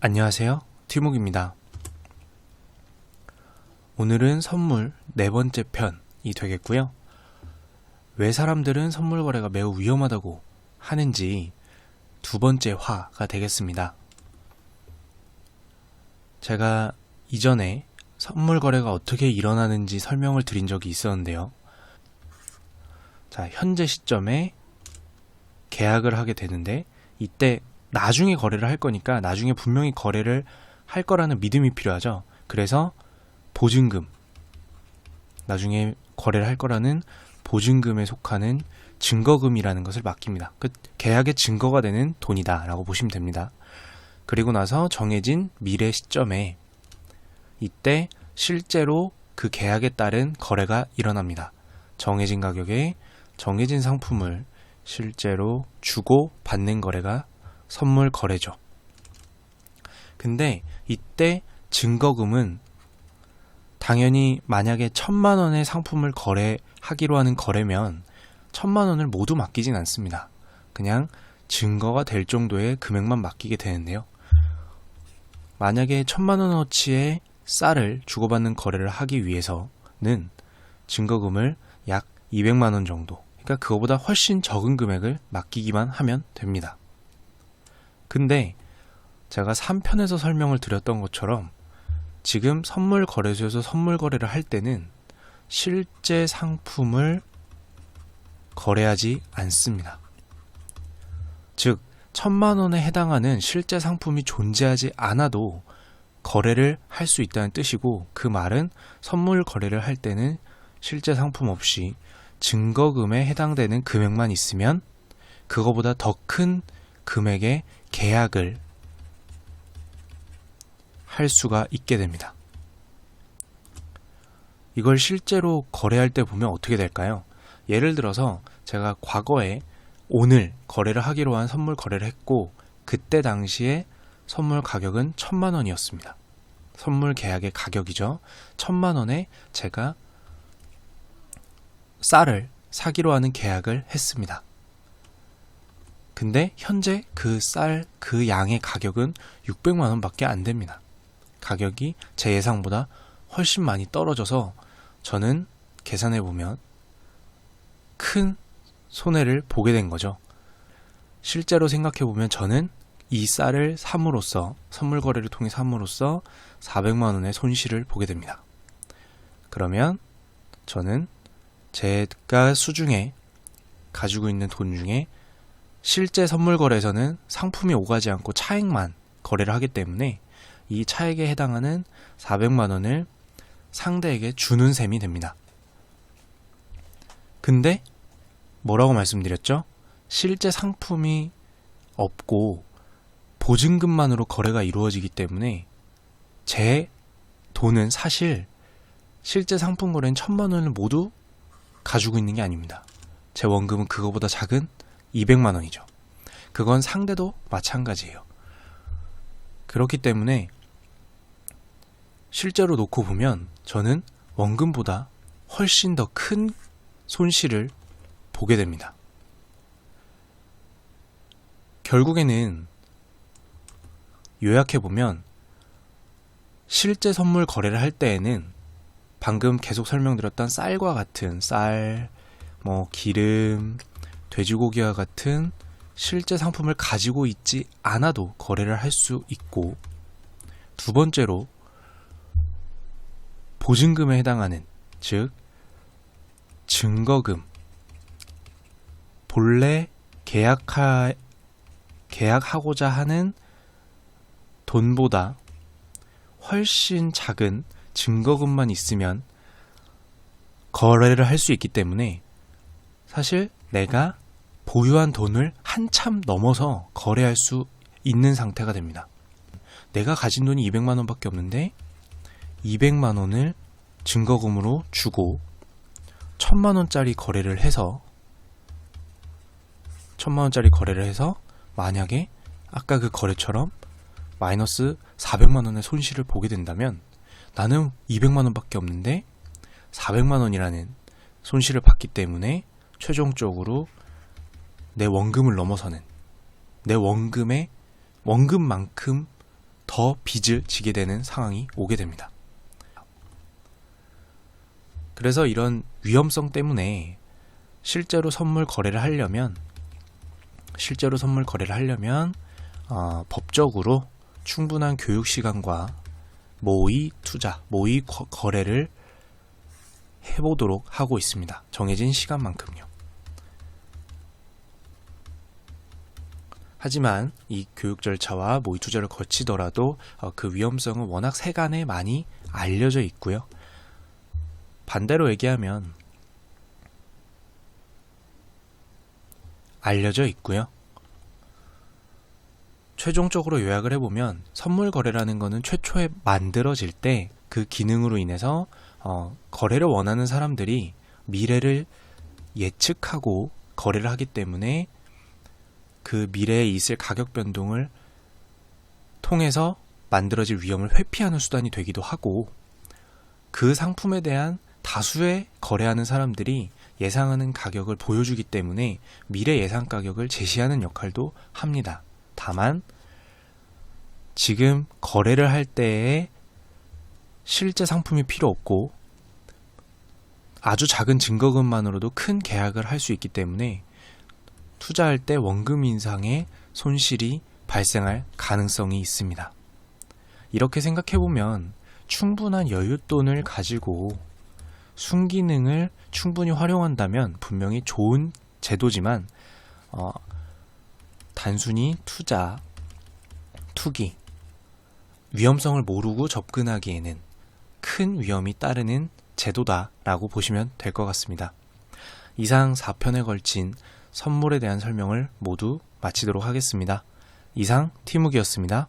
안녕하세요. 티목입니다. 오늘은 선물 네 번째 편이 되겠고요. 왜 사람들은 선물 거래가 매우 위험하다고 하는지 두 번째 화가 되겠습니다. 제가 이전에 선물 거래가 어떻게 일어나는지 설명을 드린 적이 있었는데요. 자, 현재 시점에 계약을 하게 되는데 이때 나중에 거래를 할 거니까 나중에 분명히 거래를 할 거라는 믿음이 필요하죠. 그래서 보증금, 나중에 거래를 할 거라는 보증금에 속하는 증거금이라는 것을 맡깁니다. 그 계약의 증거가 되는 돈이다 라고 보시면 됩니다. 그리고 나서 정해진 미래 시점에 이때 실제로 그 계약에 따른 거래가 일어납니다. 정해진 가격에 정해진 상품을 실제로 주고 받는 거래가 선물 거래죠. 근데 이때 증거금은 당연히 만약에 1,000,000원의 상품을 거래하기로 하는 거래면 1,000,000원을 모두 맡기진 않습니다. 그냥 증거가 될 정도의 금액만 맡기게 되는데요. 만약에 1,000,000원어치의 쌀을 주고받는 거래를 하기 위해서는 증거금을 약 200만원 정도, 그러니까 그거보다 훨씬 적은 금액을 맡기기만 하면 됩니다. 근데 제가 3편에서 설명을 드렸던 것처럼 지금 선물 거래소에서 선물 거래를 할 때는 실제 상품을 거래하지 않습니다. 즉 1,000,000원에 해당하는 실제 상품이 존재하지 않아도 거래를 할 수 있다는 뜻이고, 그 말은 선물 거래를 할 때는 실제 상품 없이 증거금에 해당되는 금액만 있으면 그거보다 더 큰 금액의 계약을 할 수가 있게 됩니다. 이걸 실제로 거래할 때 보면 어떻게 될까요? 예를 들어서 제가 과거에 오늘 거래를 하기로 한 선물 거래를 했고, 그때 당시에 선물 가격은 1,000,000원이었습니다. 선물 계약의 가격이죠. 1,000,000원에 제가 쌀을 사기로 하는 계약을 했습니다. 근데 현재 그 쌀, 그 양의 가격은 600만원 밖에 안 됩니다. 가격이 제 예상보다 훨씬 많이 떨어져서 저는 계산해보면 큰 손해를 보게 된 거죠. 실제로 생각해보면 저는 이 쌀을 삼으로써, 선물 거래를 통해 삼으로써 400만원의 손실을 보게 됩니다. 그러면 저는 제가 수중에 가지고 있는 돈 중에 실제 선물 거래에서는 상품이 오가지 않고 차액만 거래를 하기 때문에 이 차액에 해당하는 400만원을 상대에게 주는 셈이 됩니다. 근데 뭐라고 말씀드렸죠? 실제 상품이 없고 보증금만으로 거래가 이루어지기 때문에 제 돈은 사실 실제 상품 거래인 1,000만원을 모두 가지고 있는 게 아닙니다. 제 원금은 그거보다 작은 200만원이죠. 그건 상대도 마찬가지예요. 그렇기 때문에 실제로 놓고 보면 저는 원금보다 훨씬 더 큰 손실을 보게 됩니다. 결국에는 요약해보면 실제 선물 거래를 할 때에는 방금 계속 설명드렸던 쌀과 같은 쌀, 기름, 돼지고기와 같은 실제 상품을 가지고 있지 않아도 거래를 할 수 있고, 두 번째로 보증금에 해당하는, 즉 증거금, 본래 계약하고자 하는 돈보다 훨씬 작은 증거금만 있으면 거래를 할 수 있기 때문에 사실 내가 보유한 돈을 한참 넘어서 거래할 수 있는 상태가 됩니다. 내가 가진 돈이 200만원 밖에 없는데 200만원을 증거금으로 주고 1,000만원짜리 거래를 해서 1,000만원짜리 거래를 해서 만약에 아까 그 거래처럼 마이너스 400만원의 손실을 보게 된다면 나는 200만원 밖에 없는데 400만원이라는 손실을 봤기 때문에 최종적으로 내 원금을 넘어서는, 내 원금만큼 더 더 빚을 지게 되는 상황이 오게 됩니다. 그래서 이런 위험성 때문에 실제로 선물 거래를 하려면 법적으로 충분한 교육 시간과 모의 투자, 모의 거래를 해보도록 하고 있습니다. 정해진 시간만큼요. 하지만 이 교육 절차와 모의 투자를 거치더라도 그 위험성은 워낙 세간에 많이 알려져 있고요. 반대로 얘기하면 최종적으로 요약을 해보면 선물 거래라는 거는 최초에 만들어질 때 그 기능으로 인해서 거래를 원하는 사람들이 미래를 예측하고 거래를 하기 때문에 그 미래에 있을 가격 변동을 통해서 만들어질 위험을 회피하는 수단이 되기도 하고, 그 상품에 대한 다수의 거래하는 사람들이 예상하는 가격을 보여주기 때문에 미래 예상 가격을 제시하는 역할도 합니다. 다만 지금 거래를 할 때에 실제 상품이 필요 없고 아주 작은 증거금만으로도 큰 계약을 할 수 있기 때문에 투자할 때 원금 인상의 손실이 발생할 가능성이 있습니다. 이렇게 생각해보면 충분한 여윳돈을 가지고 순기능을 충분히 활용한다면 분명히 좋은 제도지만 단순히 투기, 위험성을 모르고 접근하기에는 큰 위험이 따르는 제도다라고 보시면 될 것 같습니다. 이상 4편에 걸친 선물에 대한 설명을 모두 마치도록 하겠습니다. 이상 티묵이었습니다.